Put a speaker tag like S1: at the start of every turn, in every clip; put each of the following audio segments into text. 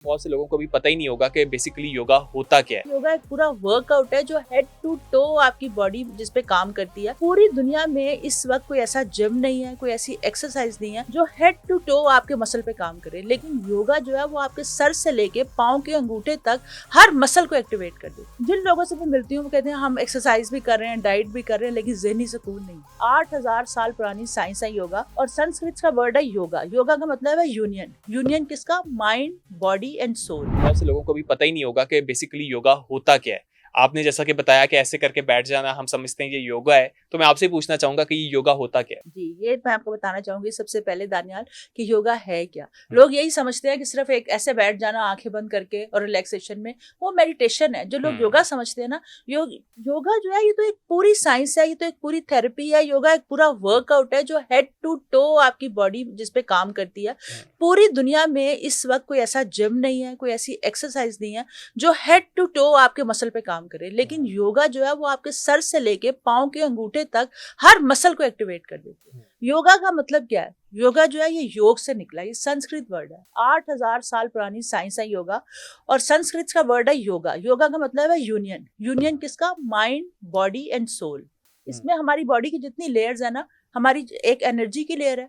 S1: बहुत से लोगों को भी पता ही नहीं होगा कि बेसिकली योगा होता क्या है।
S2: योगा एक पूरा वर्कआउट है जो हेड टू टो आपकी बॉडी जिस पे काम करती है। पूरी दुनिया में इस वक्त कोई ऐसा जिम नहीं है, कोई ऐसी एक्सरसाइज नहीं है जो हेड टू टो आपके मसल पे काम करे। लेकिन योगा जो है वो आपके सर से लेके पाँव के अंगूठे तक हर मसल को एक्टिवेट कर देती है। जिन लोगों से मैं मिलती हूँ वो कहते हैं हम एक्सरसाइज भी कर रहे हैं, डाइट भी कर रहे हैं, लेकिन ज़हनी सुकून नहीं। 8000 साल पुरानी साइंस है योगा, और संस्कृत का वर्ड है योगा। योगा का मतलब है यूनियन। यूनियन किसका? Mind, body and soul.
S1: बहुत से लोगों को भी पता ही नहीं होगा कि बेसिकली योगा होता क्या है। आपने जैसा कि बताया कि ऐसे करके बैठ जाना हम समझते हैं ये योगा है, तो मैं आपसे पूछना चाहूंगा कि ये योगा होता क्या है।
S2: जी, ये मैं आपको बताना चाहूंगी सबसे पहले दानियाल कि योगा है क्या। लोग यही समझते हैं कि सिर्फ एक ऐसे बैठ जाना आंखें बंद करके और रिलैक्सेशन में, वो मेडिटेशन है। जो लोग योगा समझते हैं ना, योगा जो है ये तो एक पूरी साइंस है, ये तो एक पूरी थेरेपी है। योगा एक पूरा वर्कआउट है जो हेड टू टो आपकी बॉडी जिस पे काम करती है। पूरी दुनिया में इस वक्त कोई ऐसा जिम नहीं है, कोई ऐसी एक्सरसाइज नहीं है जो हेड टू टो आपके मसल पे काम करे। लेकिन योगा जो है वो आपके सर से लेके पाँव के अंगूठे तक हर मसल को एक्टिवेट कर देती है। योगा का मतलब क्या है? योगा जो है ये योग से निकला, ये संस्कृत वर्ड है। 8000 साल पुरानी साइंस है योगा, और संस्कृत का वर्ड है योगा। योगा का मतलब है यूनियन। यूनियन किसका? Mind, body and soul. इसमें हमारी बॉडी की जितनी लेयर्स है ना, हमारी एक एनर्जी की लेयर है,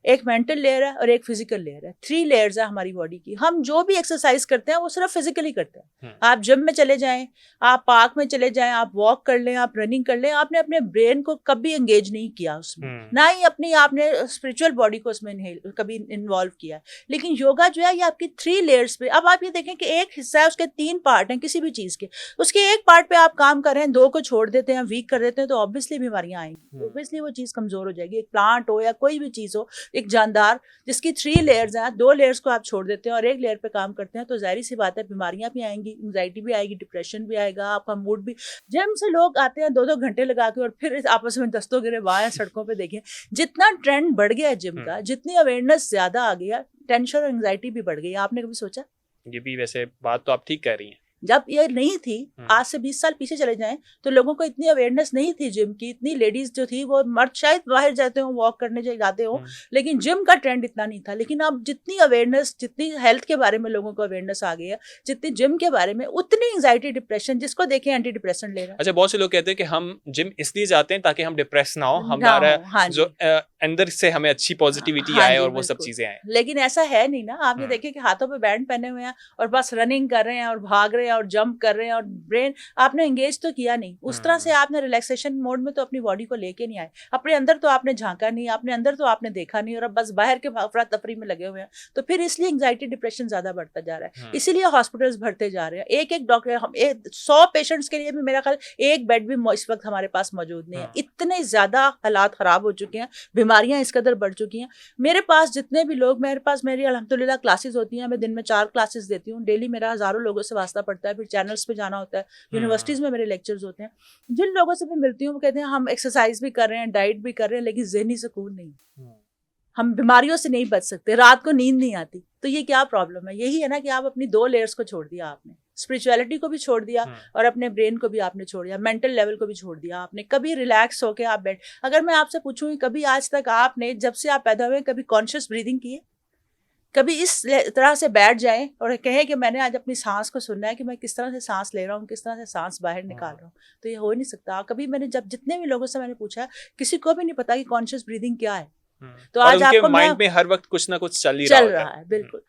S2: एक मेंटल लेयर है और एक फिजिकल लेयर है। 3 लेयर्स है हमारी बॉडी की। हम जो भी एक्सरसाइज करते हैं वो सिर्फ फिजिकली करते हैं। आप जिम में चले जाएं, आप पार्क में चले जाएं, आप वॉक कर लें, आप रनिंग कर लें, आपने अपने ब्रेन को कभी एंगेज नहीं किया उसमें, ना ही अपनी आपने स्पिरिचुअल बॉडी को उसमें कभी इन्वॉल्व किया। लेकिन योगा जो है ये आपकी 3 लेयर्स पे। अब आप ये देखें कि एक हिस्सा है, उसके 3 पार्ट हैं किसी भी चीज के। उसके एक पार्ट पे आप काम कर रहे हैं, 2 को छोड़ देते हैं, वीक कर देते हैं, तो ऑब्वियसली बीमारियां आएंगी, ऑब्वियसली वो चीज कमजोर हो जाएगी। एक प्लांट हो या कोई भी चीज हो, एक जानदार जिसकी 3 लेयर्स हैं, 2 लेयर्स को आप छोड़ देते हैं और एक लेयर पे काम करते हैं, तो जाहिर सी बात है बीमारियां भी आएंगी, एंजाइटी भी आएगी, डिप्रेशन भी आएगा, आपका मूड भी। जिम से लोग आते हैं 2-2 घंटे लगा के और फिर आपस में दस्तों गिरे बाएं सड़कों पे। देखें जितना ट्रेंड बढ़ गया है जिम का, जितनी अवेयरनेस ज्यादा आ गया, टेंशन और एंजाइटी भी बढ़ गई। आपने कभी सोचा?
S1: ये भी वैसे बात तो आप ठीक कह रही हैं।
S2: जब ये नहीं थी, आज से 20 साल पीछे चले जाएं, तो लोगों को इतनी अवेयरनेस नहीं थी जिम की। इतनी लेडीज जो थी, वो मर्द शायद बाहर जाते हो, वॉक करने जाते हो, लेकिन जिम का ट्रेंड इतना नहीं था। लेकिन अब जितनी अवेयरनेस, जितनी हेल्थ के बारे में लोगों को अवेयरनेस आ गई है, जितनी जिम के बारे में, उतनी एंजाइटी, डिप्रेशन, जिसको देखें एंटी डिप्रेशन ले रहा है।
S1: अच्छा, बहुत से लोग कहते हैं कि हम जिम इसलिए जाते हैं ताकि हम डिप्रेस ना हो, हमारा जो अंदर से हमें अच्छी पॉजिटिविटी आए और वो सब चीजें आए।
S2: लेकिन ऐसा है नहीं ना। आप ये देखिए कि हाथों पे बैंड पहने हुए हैं और बस रनिंग कर रहे हैं और भाग रहे हैं और जंप कर रहे हैं, और ब्रेन आपने एंगेज तो किया नहीं। उस तरह से आपने रिलैक्सेशन मोड में तो अपनी बॉडी को लेके नहीं आए। अपने अंदर तो आपने झांका नहीं, अपने अंदर तो आपने देखा नहीं, और अब बस बाहर के अफरा तफरी में लगे हुए हैं। तो फिर इसलिए एंजाइटी, डिप्रेशन ज्यादा बढ़ता जा रहा है। इसीलिए हॉस्पिटल्स भरते जा रहे हैं। एक डॉक्टर, हम 100 पेशेंट्स के लिए भी मेरा ख्याल एक बेड भी इस वक्त हमारे पास मौजूद नहीं है। इतने ज्यादा हालात खराब हो चुके हैं, बीमारियां इस कदर बढ़ चुकी हैं। मेरे पास जितने भी लोग, मेरी अल्हम्दुलिल्लाह क्लासेस होती हैं, मैं दिन में 4 क्लासेस देती हूँ। डेली मेरा हजारों लोगों से वास्ता पड़ता है, फिर चैनल्स पे जाना होता है, यूनिवर्सिटीज में मेरे लेक्चर्स होते हैं। जिन लोगों से मैं मिलती हूँ वो कहते हैं हम एक्सरसाइज भी कर रहे हैं, डाइट भी कर रहे हैं, लेकिन ज़हनी सुकून नहीं। हम बीमारियों से नहीं बच सकते, रात को नींद नहीं आती। तो ये क्या प्रॉब्लम है? यही है ना कि आप अपनी 2 लेयर्स को छोड़ दिया आपने। स्पिरिचुअलिटी को भी छोड़ दिया और अपने ब्रेन को भी आपने छोड़ दिया, मेंटल लेवल को भी छोड़ दिया आपने। कभी रिलैक्स होके आप बैठ, अगर मैं आपसे पूछूं कभी आज तक आपने, जब से आप पैदा हुए, कभी कॉन्शियस ब्रीदिंग की है? कभी इस तरह से बैठ जाएं और कहें कि मैंने आज अपनी सांस को सुनना है कि मैं किस तरह से सांस ले रहा हूँ, किस तरह से सांस बाहर निकाल रहा हूँ, तो ये हो नहीं सकता। कभी मैंने जब जितने भी लोगों से मैंने पूछा, किसी को भी नहीं पता कि कॉन्शियस ब्रीदिंग क्या है।
S1: तो आज
S2: आपको
S1: माइंड में हर वक्त कुछ ना कुछ चल ही रहा है।
S2: बिल्कुल।